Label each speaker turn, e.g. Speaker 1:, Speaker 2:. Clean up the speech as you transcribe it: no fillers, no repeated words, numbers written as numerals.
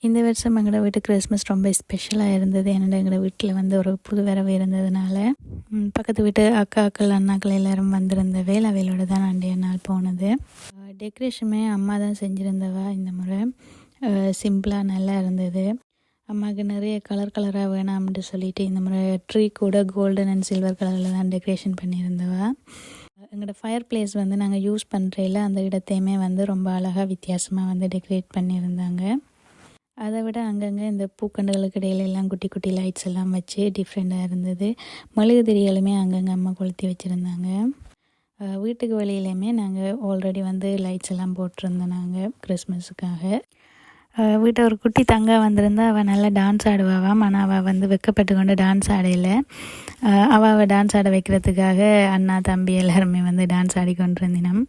Speaker 1: இந்த வருஷம் எங்களோட வீட்டு கிறிஸ்மஸ் ரொம்ப ஸ்பெஷலாக இருந்தது. ஏன்னா எங்களோட வீட்டில் வந்து ஒரு புது வரவு இருந்ததுனால பக்கத்து வீட்டு அக்காக்கள் அண்ணாக்கள் எல்லோரும் வந்திருந்தவே அவையோட தான் அன்றைய நாள் போனது. டெக்கரேஷனுமே அம்மா தான் செஞ்சுருந்தவா. இந்த முறை சிம்பிளாக நல்லா இருந்தது. அம்மாவுக்கு நிறைய கலராக வேணாம்னு சொல்லிட்டு இந்த முறை ட்ரீ கூட கோல்டன் அண்ட் சில்வர் கலரில் தான் டெக்கரேஷன் பண்ணியிருந்தவா. எங்களோட ஃபயர் பிளேஸ் வந்து நாங்கள் யூஸ் பண்ணுறையில் அந்த இடத்தையுமே வந்து ரொம்ப அழகாக வித்தியாசமாக வந்து டெக்கரேட் பண்ணியிருந்தாங்க. அதை விட அங்கங்கே இந்த பூக்கண்டுகளுக்கு இடையிலெல்லாம் குட்டி குட்டி லைட்ஸ் எல்லாம் வச்சு டிஃப்ரெண்ட்டாக இருந்தது. மெழுகுதிரிகளுமே அங்கங்கே அம்மா கொளுத்தி வச்சுருந்தாங்க. வீட்டுக்கு வெளியிலையுமே நாங்கள் ஆல்ரெடி வந்து லைட்ஸ் எல்லாம் போட்டிருந்தோம் நாங்கள் கிறிஸ்மஸுக்காக. வீட்டை ஒரு குட்டி தங்க வந்திருந்தா அவள் நல்லா டான்ஸ் ஆடுவாவாம். ஆனால் அவள் வந்து வெக்கப்பட்டு கொண்டு டான்ஸ் ஆடையில் அவள் டான்ஸ் ஆட வைக்கிறதுக்காக அண்ணா தம்பி எல்லாருமே வந்து டான்ஸ் ஆடிக்கொண்டிருந்தினோம்.